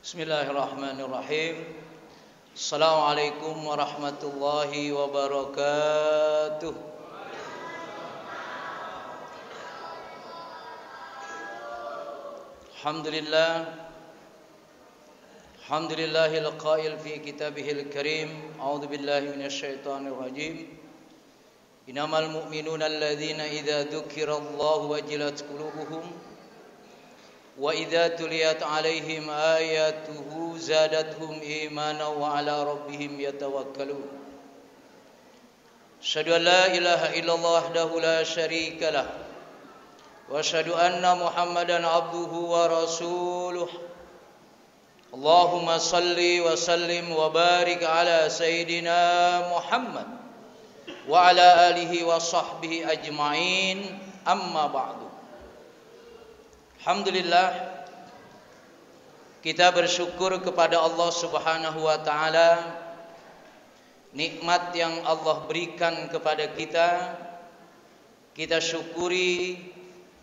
Bismillahirrahmanirrahim. Assalamualaikum warahmatullahi wabarakatuh. Alhamdulillahil qail fi kitabihil karim. A'udzu billahi minasyaitonir rajim. Innamal mu'minuna alladzina idza dzukirallahu wajilat qulubuhum wa idza tuliyat 'alaihim ayatuhu zadatuhum imanan wa 'ala rabbihim yatawakkalun. Asyhadu an la ilaha illallah wahdahu la syarika lah wa asyhadu anna Muhammadan 'abduhu wa rasuluh. Allahumma salli wa sallim wa barik 'ala sayyidina Muhammad wa 'ala alihi wa sahbihi ajma'in. Amma ba'du. Alhamdulillah, kita bersyukur kepada Allah Subhanahu wa taala nikmat yang Allah berikan kepada kita. Kita syukuri,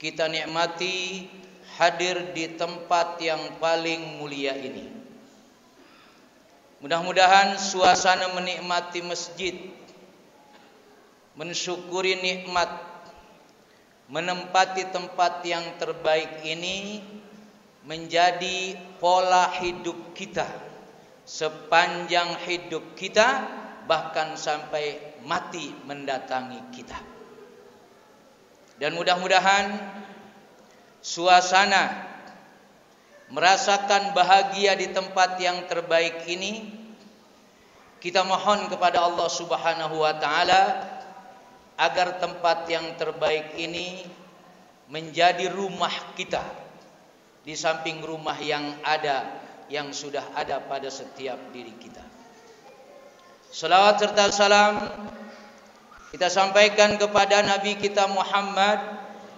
kita nikmati hadir di tempat yang paling mulia ini. Mudah-mudahan suasana menikmati masjid, mensyukuri nikmat menempati tempat yang terbaik ini menjadi pola hidup kita sepanjang hidup kita, bahkan sampai mati mendatangi kita. Dan mudah-mudahan suasana merasakan bahagia di tempat yang terbaik ini, kita mohon kepada Allah Subhanahu wa taala agar tempat yang terbaik ini menjadi rumah kita di samping rumah yang sudah ada pada setiap diri kita. Salawat serta salam kita sampaikan kepada Nabi kita Muhammad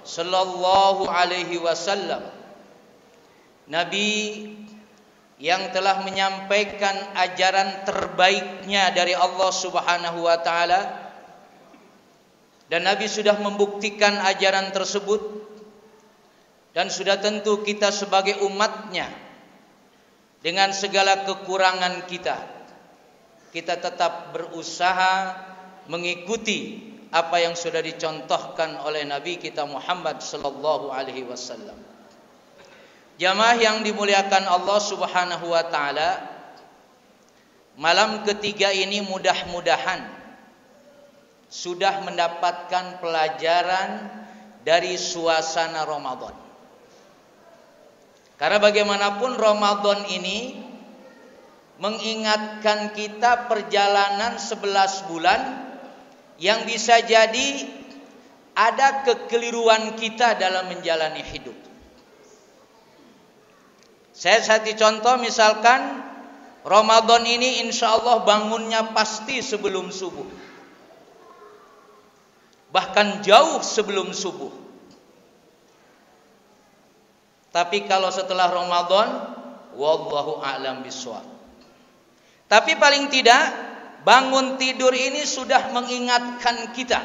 sallallahu alaihi wasallam, Nabi yang telah menyampaikan ajaran terbaiknya dari Allah Subhanahu wa taala. Dan Nabi sudah membuktikan ajaran tersebut. Dan sudah tentu kita sebagai umatnya, dengan segala kekurangan kita tetap berusaha mengikuti apa yang sudah dicontohkan oleh Nabi kita Muhammad sallallahu alaihi wasallam. Jamaah yang dimuliakan Allah Subhanahu wa taala, malam ketiga ini mudah-mudahan sudah mendapatkan pelajaran dari suasana Ramadan. Karena bagaimanapun Ramadan ini mengingatkan kita perjalanan 11 bulan yang bisa jadi ada kekeliruan kita dalam menjalani hidup. Saya kasih contoh, misalkan Ramadan ini insya Allah bangunnya pasti sebelum subuh, bahkan jauh sebelum subuh. Tapi kalau setelah Ramadan, wallahu a'lam bishawab. Tapi paling tidak bangun tidur ini sudah mengingatkan kita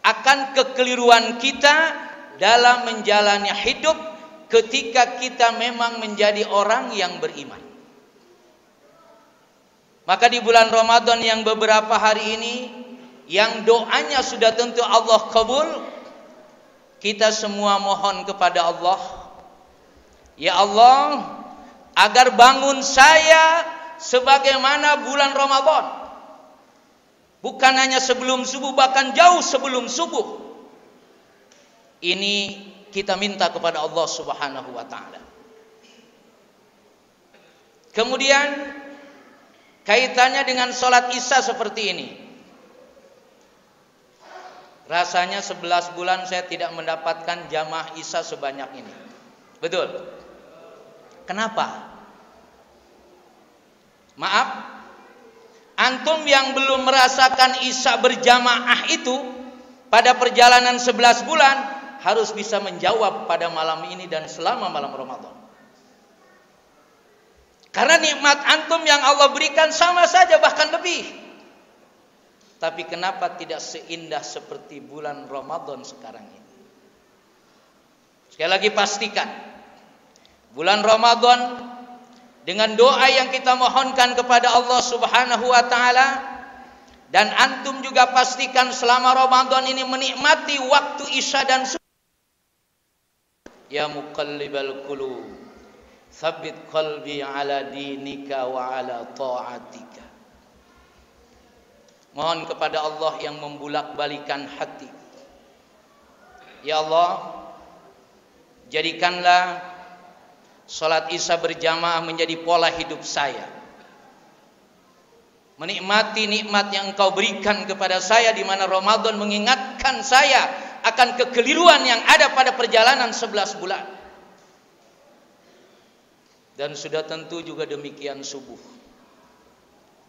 akan kekeliruan kita dalam menjalani hidup ketika kita memang menjadi orang yang beriman. Maka di bulan Ramadan yang beberapa hari ini, yang doanya sudah tentu Allah kabul, kita semua mohon kepada Allah, ya Allah, agar bangun saya sebagaimana bulan Ramadan, bukan hanya sebelum subuh, bahkan jauh sebelum subuh. Ini kita minta kepada Allah Subhanahu wa taala. Kemudian kaitannya dengan sholat Isya seperti ini. Rasanya 11 bulan saya tidak mendapatkan jamaah Isya sebanyak ini. Betul? Kenapa? Maaf, antum yang belum merasakan Isya berjamaah itu pada perjalanan 11 bulan harus bisa menjawab pada malam ini dan selama malam Ramadan. Karena nikmat antum yang Allah berikan sama saja, bahkan lebih. Tapi kenapa tidak seindah seperti bulan Ramadan sekarang ini? Sekali lagi pastikan, bulan Ramadan dengan doa yang kita mohonkan kepada Allah Subhanahu wa taala, dan antum juga pastikan selama Ramadan ini menikmati waktu Isya dan subuh. Ya muqallibal qulub, tsabbit qalbi ala dinika wa ala ta'atika. Mohon kepada Allah yang membulak-balikan hati. Ya Allah, jadikanlah salat Isya berjamaah menjadi pola hidup saya. Menikmati nikmat yang Engkau berikan kepada saya, di mana Ramadan mengingatkan saya akan kekeliruan yang ada pada perjalanan 11 bulan. Dan sudah tentu juga demikian subuh.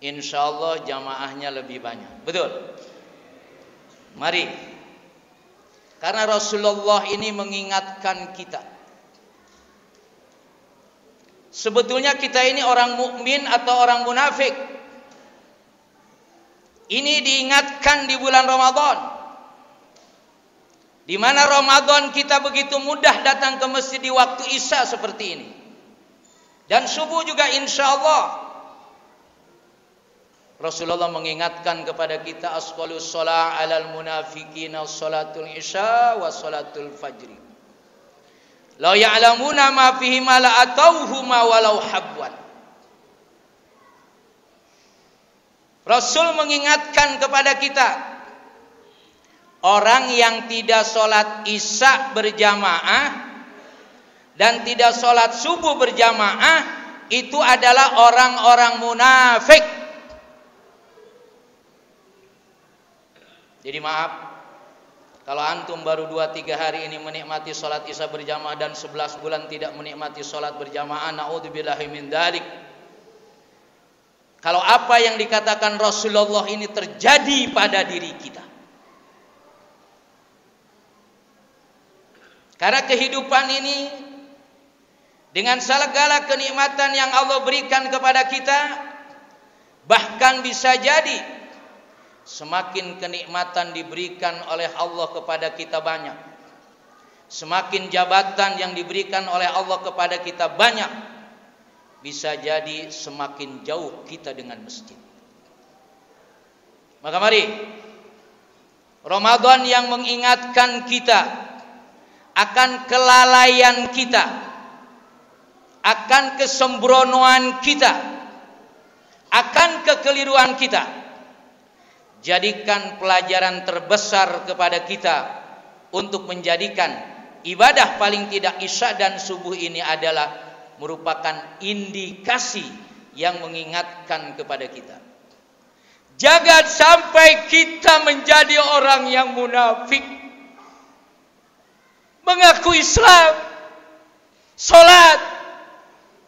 Insya Allah jamaahnya lebih banyak. Betul? Mari. Karena Rasulullah ini mengingatkan kita. Sebetulnya kita ini orang mukmin atau orang munafik. Ini diingatkan di bulan Ramadan, di mana Ramadan kita begitu mudah datang ke masjid di waktu Isya seperti ini. Dan subuh juga insya Allah. Rasulullah mengingatkan kepada kita, asqalus shalah 'alal munafiqina shalatul isya wa shalatul fajri. Law ya'lamuna ma fihi ma la atauhuma walau habwan. Rasul mengingatkan kepada kita, orang yang tidak sholat Isya berjamaah dan tidak sholat subuh berjamaah, itu adalah orang-orang munafik. Jadi maaf, kalau antum baru 2-3 hari ini menikmati sholat Isya berjamaah dan 11 bulan tidak menikmati sholat berjamaah, na'udzubillahi min dzalik. Kalau apa yang dikatakan Rasulullah ini terjadi pada diri kita. Karena kehidupan ini dengan segala kenikmatan yang Allah berikan kepada kita, bahkan bisa jadi semakin kenikmatan diberikan oleh Allah kepada kita banyak, semakin jabatan yang diberikan oleh Allah kepada kita banyak, bisa jadi semakin jauh kita dengan masjid. Maka mari, Ramadan yang mengingatkan kita akan kelalaian kita, akan kesembronoan kita, akan kekeliruan kita. Jadikan pelajaran terbesar kepada kita untuk menjadikan ibadah paling tidak Isya dan subuh ini adalah merupakan indikasi yang mengingatkan kepada kita. Jangan sampai kita menjadi orang yang munafik, mengaku Islam, sholat,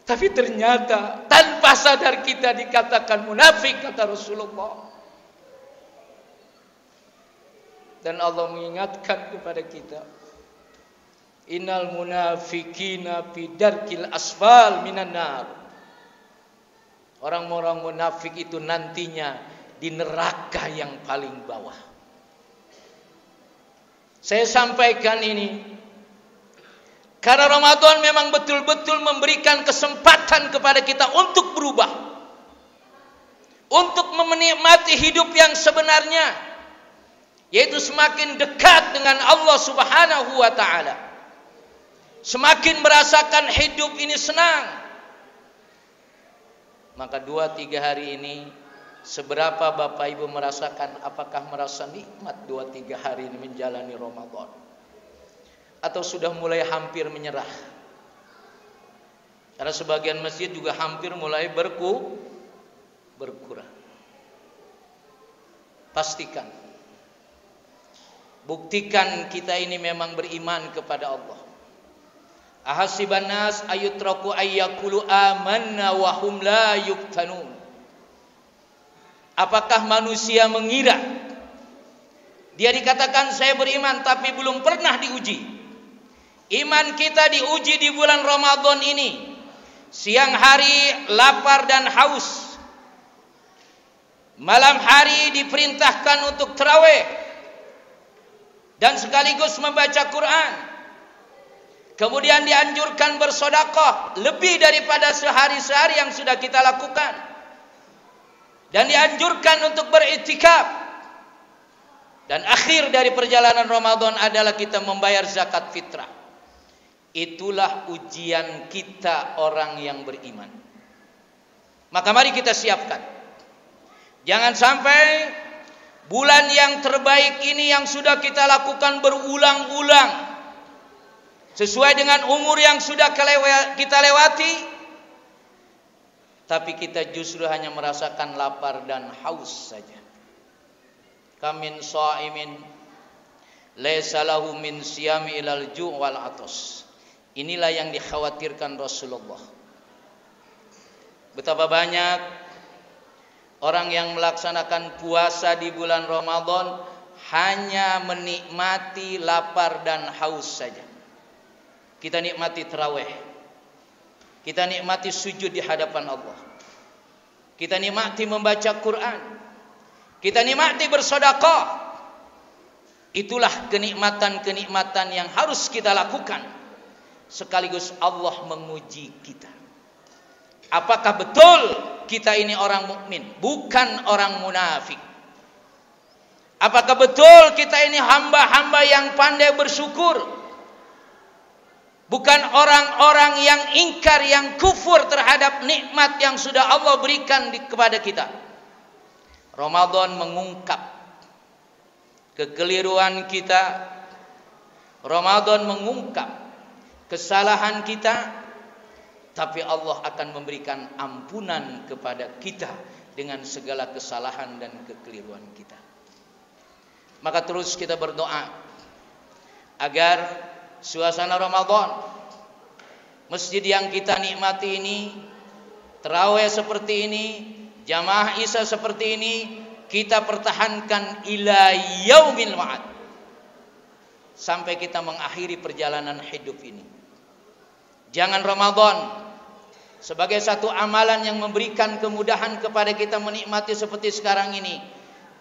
tapi ternyata tanpa sadar kita dikatakan munafik, kata Rasulullah. Dan Allah mengingatkan kepada kita, innal munafikina fi darkil asfal minan nar. Orang-orang munafik itu nantinya di neraka yang paling bawah. Saya sampaikan ini karena Ramadan memang betul-betul memberikan kesempatan kepada kita untuk berubah, untuk menikmati hidup yang sebenarnya, yaitu semakin dekat dengan Allah Subhanahu wa taala, semakin merasakan hidup ini senang. Maka 2-3 hari ini, seberapa Bapak Ibu merasakan, apakah merasa nikmat 2-3 hari ini menjalani Ramadan, atau sudah mulai hampir menyerah? Karena sebagian masjid juga hampir mulai berkurang. Pastikan, buktikan kita ini memang beriman kepada Allah. Ahasiban nas ayutraku ayyaqulu amanna wa hum la yuftanun. Apakah manusia mengira dia dikatakan saya beriman tapi belum pernah diuji? Iman kita diuji di bulan Ramadan ini. Siang hari lapar dan haus, malam hari diperintahkan untuk tarawih dan sekaligus membaca Quran. Kemudian dianjurkan bersedekah lebih daripada sehari-sehari yang sudah kita lakukan. Dan dianjurkan untuk beriktikaf. Dan akhir dari perjalanan Ramadan adalah kita membayar zakat fitrah. Itulah ujian kita orang yang beriman. Maka mari kita siapkan. Jangan sampai bulan yang terbaik ini yang sudah kita lakukan berulang-ulang sesuai dengan umur yang sudah kita lewati, tapi kita justru hanya merasakan lapar dan haus saja. Kam min shaimin laisa lahu min siyami ilal ju' wal atas. Inilah yang dikhawatirkan Rasulullah. Betapa banyak orang yang melaksanakan puasa di bulan Ramadan hanya menikmati lapar dan haus saja. Kita nikmati tarawih. Kita nikmati sujud di hadapan Allah. Kita nikmati membaca Quran. Kita nikmati bersedekah. Itulah kenikmatan-kenikmatan yang harus kita lakukan. Sekaligus Allah menguji kita. Apakah betul kita ini orang mukmin, bukan orang munafik? Apakah betul kita ini hamba-hamba yang pandai bersyukur, bukan orang-orang yang ingkar, yang kufur terhadap nikmat yang sudah Allah berikan kepada kita? Ramadan mengungkap kekeliruan kita. Ramadan mengungkap kesalahan kita. Tapi Allah akan memberikan ampunan kepada kita dengan segala kesalahan dan kekeliruan kita. Maka terus kita berdoa agar suasana Ramadan, masjid yang kita nikmati ini, tarawih seperti ini, jamaah isya seperti ini, kita pertahankan ila yaumil ma'ad, sampai kita mengakhiri perjalanan hidup ini. Jangan Ramadan sebagai satu amalan yang memberikan kemudahan kepada kita menikmati seperti sekarang ini,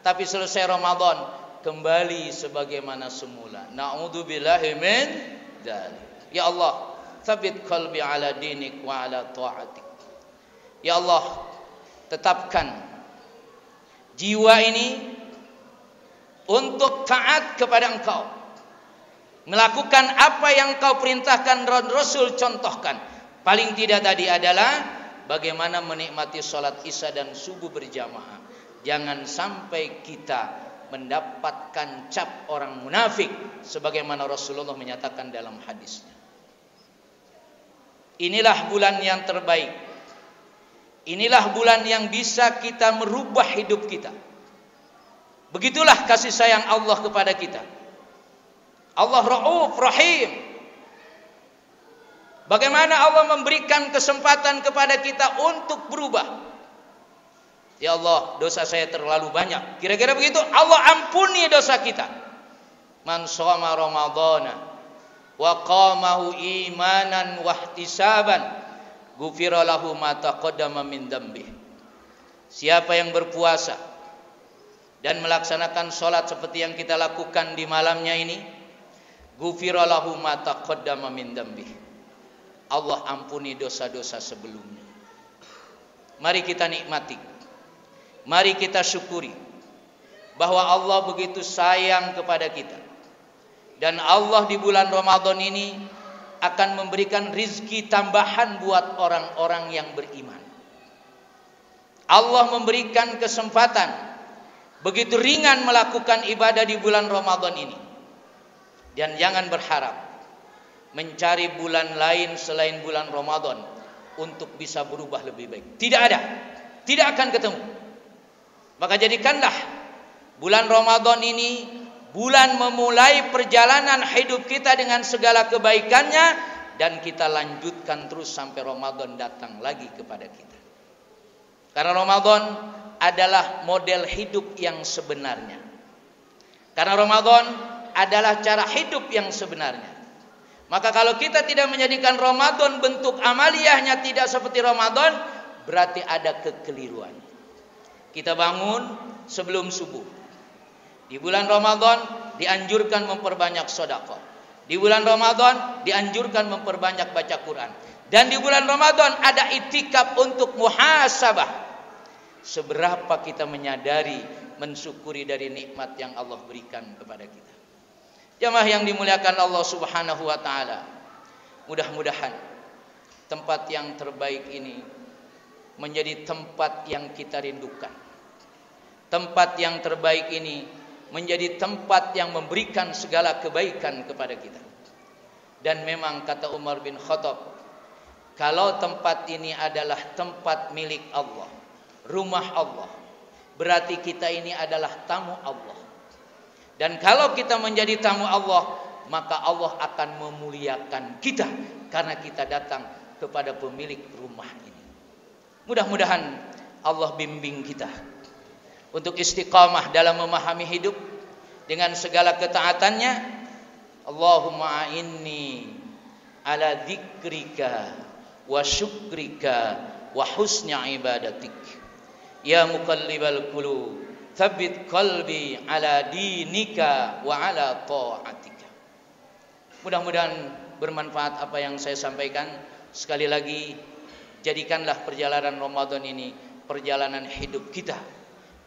tapi selesai Ramadan kembali sebagaimana semula. Na'udzubillahi min dzalik. Ya Allah, tsabbit qalbi ala dinik wa ala ta'atik. Ya Allah, tetapkan jiwa ini untuk taat kepada Engkau, melakukan apa yang Engkau perintahkan dan Rasul contohkan. Paling tidak tadi adalah bagaimana menikmati sholat isya dan subuh berjamaah. Jangan sampai kita mendapatkan cap orang munafik, sebagaimana Rasulullah menyatakan dalam hadisnya. Inilah bulan yang terbaik. Inilah bulan yang bisa kita merubah hidup kita. Begitulah kasih sayang Allah kepada kita. Allah Rauf Rahim. Bagaimana Allah memberikan kesempatan kepada kita untuk berubah. Ya Allah, dosa saya terlalu banyak. Kira-kira begitu, Allah ampuni dosa kita. Man shoma ramadhana wa qamahu imanan wa ihtisaban ghufira lahu ma taqaddama min dzambihi. Siapa yang berpuasa dan melaksanakan sholat seperti yang kita lakukan di malamnya ini, ghufira lahu ma taqaddama min dzambihi. Allah ampuni dosa-dosa sebelumnya. Mari kita nikmati, mari kita syukuri bahwa Allah begitu sayang kepada kita. Dan Allah di bulan Ramadan ini akan memberikan rizki tambahan buat orang-orang yang beriman. Allah memberikan kesempatan begitu ringan melakukan ibadah di bulan Ramadan ini. Dan jangan berharap mencari bulan lain selain bulan Ramadan untuk bisa berubah lebih baik. Tidak ada, tidak akan ketemu. Maka jadikanlah bulan Ramadan ini bulan memulai perjalanan hidup kita dengan segala kebaikannya, dan kita lanjutkan terus sampai Ramadan datang lagi kepada kita. Karena Ramadan adalah model hidup yang sebenarnya. Karena Ramadan adalah cara hidup yang sebenarnya. Maka kalau kita tidak menjadikan Ramadan bentuk amaliyahnya tidak seperti Ramadan, berarti ada kekeliruan. Kita bangun sebelum subuh. Di bulan Ramadan dianjurkan memperbanyak sedekah. Di bulan Ramadan dianjurkan memperbanyak baca Quran. Dan di bulan Ramadan ada itikaf untuk muhasabah. Seberapa kita menyadari, mensyukuri dari nikmat yang Allah berikan kepada kita. Jamaah yang dimuliakan Allah Subhanahu wa taala. Mudah-mudahan tempat yang terbaik ini menjadi tempat yang kita rindukan. Tempat yang terbaik ini menjadi tempat yang memberikan segala kebaikan kepada kita. Dan memang kata Umar bin Khattab, kalau tempat ini adalah tempat milik Allah, rumah Allah, berarti kita ini adalah tamu Allah. Dan kalau kita menjadi tamu Allah, maka Allah akan memuliakan kita karena kita datang kepada pemilik rumah ini. Mudah-mudahan Allah bimbing kita untuk istiqamah dalam memahami hidup dengan segala ketaatannya. Allahumma a'inni ala dzikrika wa syukrika wa husni ibadatik. Ya muqallibal qulub, tsabbit qalbi ala dinika wa ala ta'atika. Mudah-mudahan bermanfaat apa yang saya sampaikan. Sekali lagi, jadikanlah perjalanan Ramadan ini perjalanan hidup kita,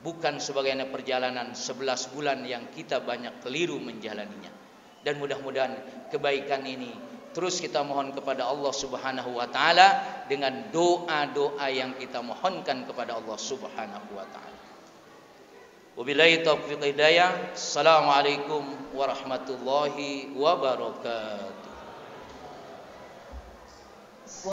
bukan sebagai perjalanan 11 bulan yang kita banyak keliru menjalaninya. Dan mudah-mudahan kebaikan ini terus kita mohon kepada Allah Subhanahu wa taala dengan doa-doa yang kita mohonkan kepada Allah Subhanahu wa taala. Wabillahi taufiq hidayah. Assalamualaikum warahmatullahi wabarakatuh.